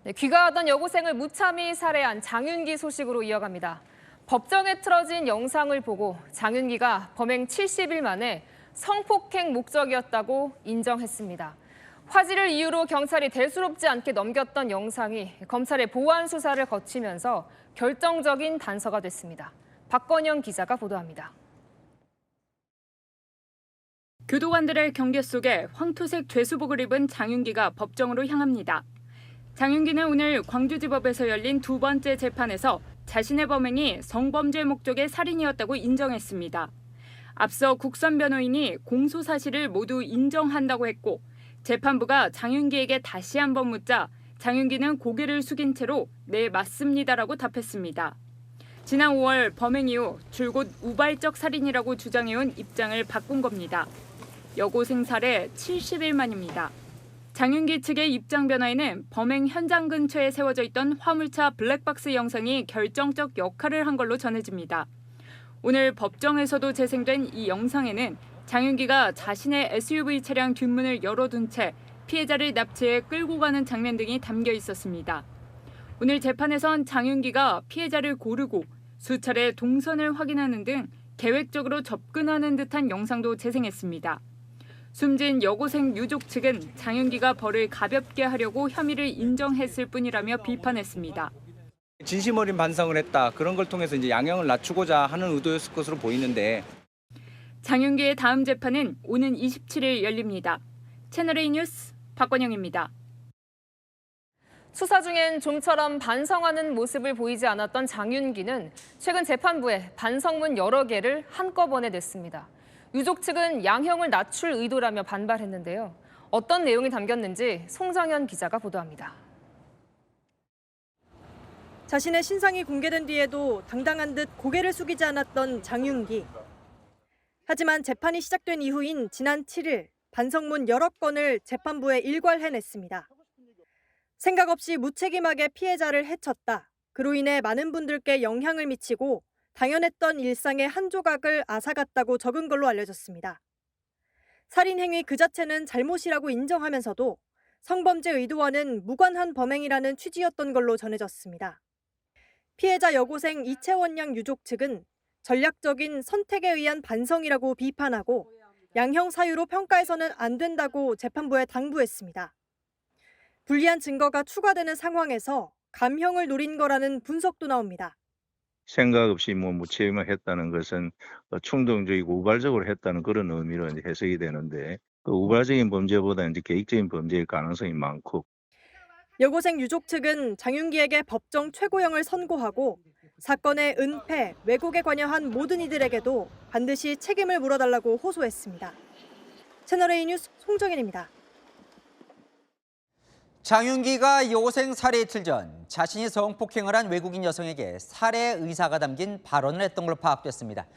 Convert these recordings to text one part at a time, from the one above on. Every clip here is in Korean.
네, 귀가하던 여고생을 무참히 살해한 장윤기 소식으로 이어갑니다. 법정에 틀어진 영상을 보고 장윤기가 범행 70일 만에 성폭행 목적이었다고 인정했습니다. 화질을 이유로 경찰이 대수롭지 않게 넘겼던 영상이 검찰의 보완 수사를 거치면서 결정적인 단서가 됐습니다. 박건영 기자가 보도합니다. 교도관들의 경계 속에 황토색 죄수복을 입은 장윤기가 법정으로 향합니다. 장윤기는 오늘 광주지법에서 열린 두 번째 재판에서 자신의 범행이 성범죄 목적의 살인이었다고 인정했습니다. 앞서 국선 변호인이 공소 사실을 모두 인정한다고 했고 재판부가 장윤기에게 다시 한번 묻자 장윤기는 고개를 숙인 채로 네, 맞습니다라고 답했습니다. 지난 5월 범행 이후 줄곧 우발적 살인이라고 주장해온 입장을 바꾼 겁니다. 여고생 살해 70일 만입니다. 장윤기 측의 입장 변화에는 범행 현장 근처에 세워져 있던 화물차 블랙박스 영상이 결정적 역할을 한 걸로 전해집니다. 오늘 법정에서도 재생된 이 영상에는 장윤기가 자신의 SUV 차량 뒷문을 열어둔 채 피해자를 납치해 끌고 가는 장면 등이 담겨 있었습니다. 오늘 재판에선 장윤기가 피해자를 고르고 수차례 동선을 확인하는 등 계획적으로 접근하는 듯한 영상도 재생했습니다. 숨진 여고생 유족 측은 장윤기가 벌을 가볍게 하려고 혐의를 인정했을 뿐이라며 비판했습니다. 진심 어린 반성을 했다. 그런 걸 통해서 이제 양형을 낮추고자 하는 의도였을 것으로 보이는데. 장윤기의 다음 재판은 오는 27일 열립니다. 채널A 뉴스 박건영입니다. 수사 중엔 좀처럼 반성하는 모습을 보이지 않았던 장윤기는 최근 재판부에 반성문 여러 개를 한꺼번에 냈습니다. 유족 측은 양형을 낮출 의도라며 반발했는데요. 어떤 내용이 담겼는지 송정현 기자가 보도합니다. 자신의 신상이 공개된 뒤에도 당당한 듯 고개를 숙이지 않았던 장윤기. 하지만 재판이 시작된 이후인 지난 7일 반성문 여러 건을 재판부에 일괄해냈습니다. 생각 없이 무책임하게 피해자를 해쳤다. 그로 인해 많은 분들께 영향을 미치고 당연했던 일상의 한 조각을 앗아갔다고 적은 걸로 알려졌습니다. 살인 행위 그 자체는 잘못이라고 인정하면서도 성범죄 의도와는 무관한 범행이라는 취지였던 걸로 전해졌습니다. 피해자 여고생 이채원 양 유족 측은 전략적인 선택에 의한 반성이라고 비판하고 양형 사유로 평가해서는 안 된다고 재판부에 당부했습니다. 불리한 증거가 추가되는 상황에서 감형을 노린 거라는 분석도 나옵니다. 생각 없이 무책임을 했다는 것은 충동적이고 우발적으로 했다는 그런 의미로 이제 해석이 되는데 그 우발적인 범죄보다 이제 계획적인 범죄일 가능성이 많고. 여고생 유족 측은 장윤기에게 법정 최고형을 선고하고 사건의 은폐, 왜곡에 관여한 모든 이들에게도 반드시 책임을 물어달라고 호소했습니다. 채널A 뉴스 송정현입니다. 장윤기가 여고생 살해 이틀 전 자신이 성폭행을 한 외국인 여성에게 살해 의사가 담긴 발언을 했던 걸로 파악됐습니다.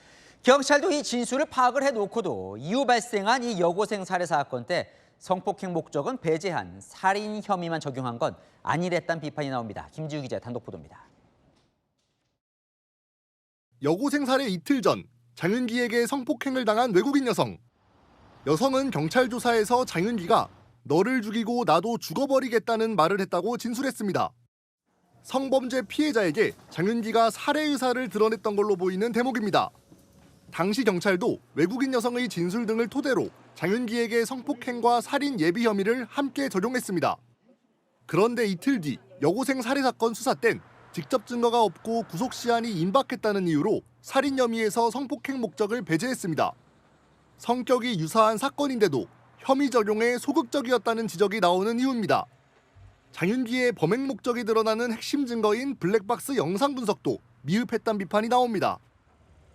경찰도 이 진술을 파악을 해놓고도 이후 발생한 이 여고생 살해 사건 때 성폭행 목적은 배제한 살인 혐의만 적용한 건 아니랬다는 비판이 나옵니다. 김지우 기자 단독 보도입니다. 여고생 살해 이틀 전 장윤기에게 성폭행을 당한 외국인 여성. 여성은 경찰 조사에서 장윤기가 너를 죽이고 나도 죽어버리겠다는 말을 했다고 진술했습니다. 성범죄 피해자에게 장윤기가 살해 의사를 드러냈던 걸로 보이는 대목입니다. 당시 경찰도 외국인 여성의 진술 등을 토대로 장윤기에게 성폭행과 살인 예비 혐의를 함께 적용했습니다. 그런데 이틀 뒤 여고생 살해 사건 수사 땐 직접 증거가 없고 구속 시한이 임박했다는 이유로 살인 혐의에서 성폭행 목적을 배제했습니다. 성격이 유사한 사건인데도 혐의 적용에 소극적이었다는 지적이 나오는 이유입니다. 장윤기의 범행 목적이 드러나는 핵심 증거인 블랙박스 영상 분석도 미흡했다는 비판이 나옵니다.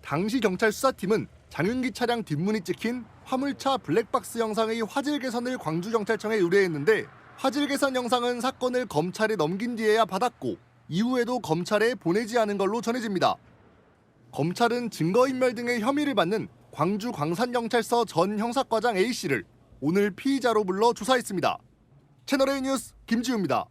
당시 경찰 수사팀은 장윤기 차량 뒷문이 찍힌 화물차 블랙박스 영상의 화질 개선을 광주경찰청에 의뢰했는데 화질 개선 영상은 사건을 검찰에 넘긴 뒤에야 받았고 이후에도 검찰에 보내지 않은 걸로 전해집니다. 검찰은 증거인멸 등의 혐의를 받는 광주 광산경찰서 전 형사과장 A씨를 오늘 피의자로 불러 조사했습니다. 채널A 뉴스 김지우입니다.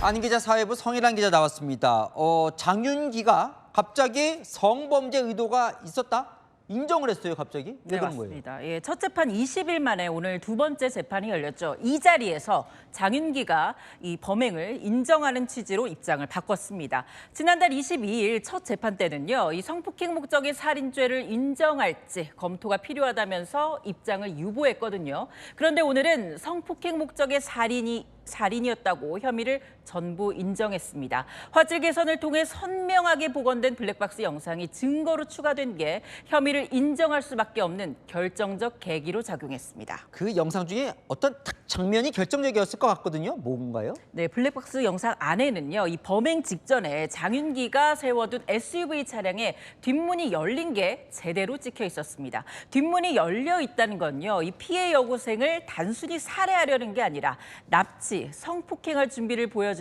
안기자 사회부 성일환 기자 나왔습니다. 장윤기가 갑자기 성범죄 의도가 있었다? 인정을 했어요, 갑자기? 왜 네, 그런 거예요? 맞습니다. 예, 첫 재판 20일 만에 오늘 두 번째 재판이 열렸죠. 이 자리에서 장윤기가 이 범행을 인정하는 취지로 입장을 바꿨습니다. 지난달 22일 첫 재판 때는요, 이 성폭행 목적의 살인죄를 인정할지 검토가 필요하다면서 입장을 유보했거든요. 그런데 오늘은 성폭행 목적의 살인이었다고 혐의를 전부 인정했습니다. 화질 개선을 통해 선명하게 복원된 블랙박스 영상이 증거로 추가된 게 혐의를 인정할 수밖에 없는 결정적 계기로 작용했습니다. 그 영상 중에 어떤 딱 장면이 결정적이었을 것 같거든요. 뭔가요? 네, 블랙박스 영상 안에는요, 이 범행 직전에 장윤기가 세워둔 SUV 차량의 뒷문이 열린 게 제대로 찍혀 있었습니다. 뒷문이 열려 있다는 건요, 이 피해 여고생을 단순히 살해하려는 게 아니라 납치, 성폭행할 준비를 보여주는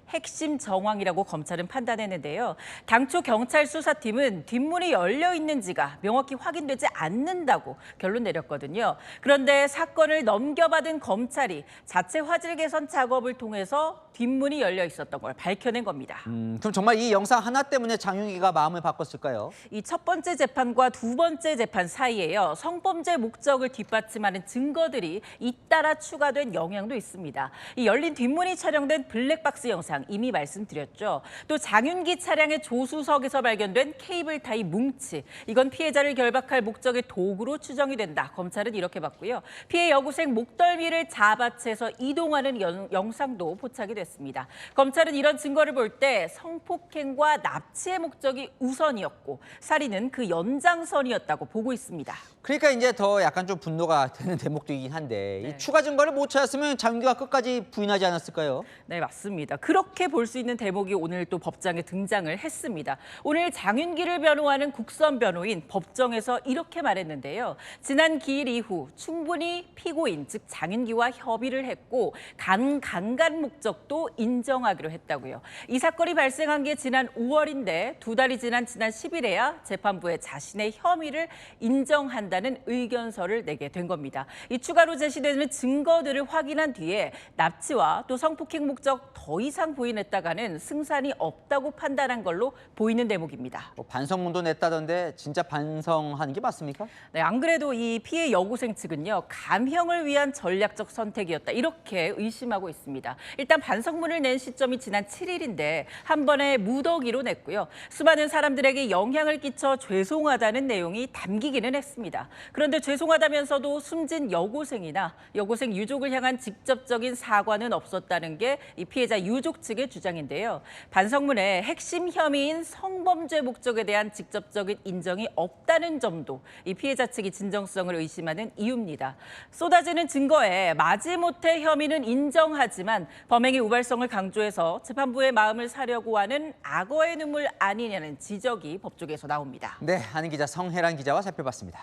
핵심 정황이라고 검찰은 판단했는데요. 당초 경찰 수사팀은 뒷문이 열려 있는지가 명확히 확인되지 않는다고 결론 내렸거든요. 그런데 사건을 넘겨받은 검찰이 자체 화질 개선 작업을 통해서 뒷문이 열려 있었던 걸 밝혀낸 겁니다. 그럼 정말 이 영상 하나 때문에 장윤기가 마음을 바꿨을까요? 이 첫 번째 재판과 두 번째 재판 사이에요, 성범죄 목적을 뒷받침하는 증거들이 잇따라 추가된 영향도 있습니다. 이 열린 뒷문이 촬영된 블랙박스 영상 이미 말씀드렸죠. 또 장윤기 차량의 조수석에서 발견된 케이블 타이 뭉치, 이건 피해자를 결박할 목적의 도구로 추정이 된다. 검찰은 이렇게 봤고요. 피해 여고생 목덜미를 잡아채서 이동하는 영상도 포착이 됐습니다. 검찰은 이런 증거를 볼 때 성폭행과 납치의 목적이 우선이었고 살인은 그 연장선이었다고 보고 있습니다. 그러니까 이제 더 약간 좀 분노가 되는 대목이긴 한데 네. 이 추가 증거를 못 찾았으면 장윤기가 끝까지 부인하지 않았을까요? 네, 맞습니다. 그렇게 볼 수 있는 대목이 오늘 또 법정에 등장을 했습니다. 오늘 장윤기를 변호하는 국선 변호인 법정에서 이렇게 말했는데요. 지난 기일 이후 충분히 피고인, 즉 장윤기와 협의를 했고 강간 목적도 인정하기로 했다고요. 이 사건이 발생한 게 지난 5월인데 두 달이 지난 10일에야 재판부에 자신의 혐의를 인정한다는 의견서를 내게 된 겁니다. 이 추가로 제시되는 증거들을 확인한 뒤에 납치와 또 성폭행 목적 더 이상 부인했다가는 승산이 없다고 판단한 걸로 보이는 대목입니다. 뭐 반성문도 냈다던데 진짜 반성하는 게 맞습니까? 네, 안 그래도 이 피해 여고생 측은요, 감형을 위한 전략적 선택이었다, 이렇게 의심하고 있습니다. 일단 반성문을 낸 시점이 지난 7일인데 한 번에 무더기로 냈고요. 수많은 사람들에게 영향을 끼쳐 죄송하다는 내용이 담기기는 했습니다. 그런데 죄송하다면서도 숨진 여고생이나 여고생 유족을 향한 직접적인 사과는 없었다는 게 이 피해자 유족 측의 주장인데요. 반성문에 핵심 혐의인 성범죄 목적에 대한 직접적인 인정이 없다는 점도 이 피해자 측이 진정성을 의심하는 이유입니다. 쏟아지는 증거에 마지못해 혐의는 인정하지만 범행의 우발성을 강조해서 재판부의 마음을 사려고 하는 악어의 눈물 아니냐는 지적이 법조계에서 나옵니다. 네, 하는 기자 성혜란 기자와 살펴봤습니다.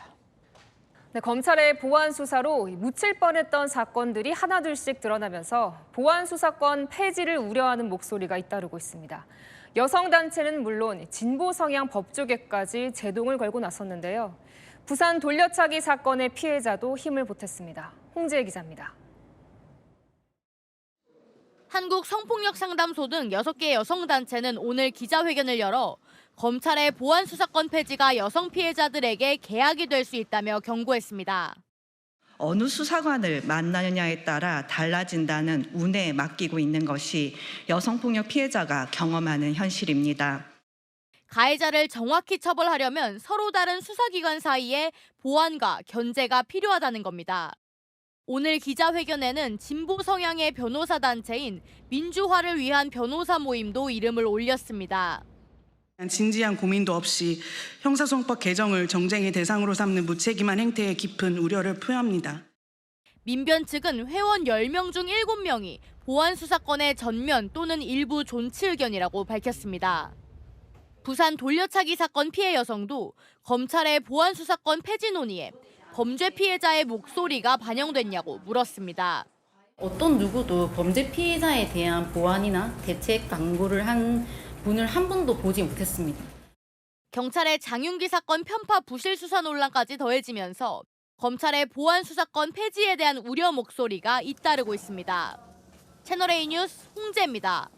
네, 검찰의 보안 수사로 묻힐 뻔했던 사건들이 하나둘씩 드러나면서 보안 수사권 폐지를 우려하는 목소리가 잇따르고 있습니다. 여성단체는 물론 진보 성향 법조계까지 제동을 걸고 나섰는데요. 부산 돌려차기 사건의 피해자도 힘을 보탰습니다. 홍지혜 기자입니다. 한국 성폭력 상담소 등 6개 여성단체는 오늘 기자회견을 열어 검찰의 보안 수사권 폐지가 여성 피해자들에게 개약이 될 수 있다며 경고했습니다. 어느 수사관을 만나느냐에 따라 달라진다는 운에 맡기고 있는 것이 여성폭력 피해자가 경험하는 현실입니다. 가해자를 정확히 처벌하려면 서로 다른 수사기관 사이에 보완과 견제가 필요하다는 겁니다. 오늘 기자회견에는 진보 성향의 변호사 단체인 민주화를 위한 변호사 모임도 이름을 올렸습니다. 진지한 고민도 없이 형사소송법 개정을 정쟁의 대상으로 삼는 무책임한 행태에 깊은 우려를 표합니다. 민변 측은 회원 10명 중 7명이 보안 수사권의 전면 또는 일부 존치 의견이라고 밝혔습니다. 부산 돌려차기 사건 피해 여성도 검찰의 보안 수사권 폐지 논의에 범죄 피해자의 목소리가 반영됐냐고 물었습니다. 어떤 누구도 범죄 피해자에 대한 보완이나 대책 강구를 한 분을 한 번도 보지 못했습니다. 경찰의 장윤기 사건 편파 부실 수사 논란까지 더해지면서 검찰의 보안 수사권 폐지에 대한 우려 목소리가 잇따르고 있습니다. 채널A 뉴스 홍재입니다.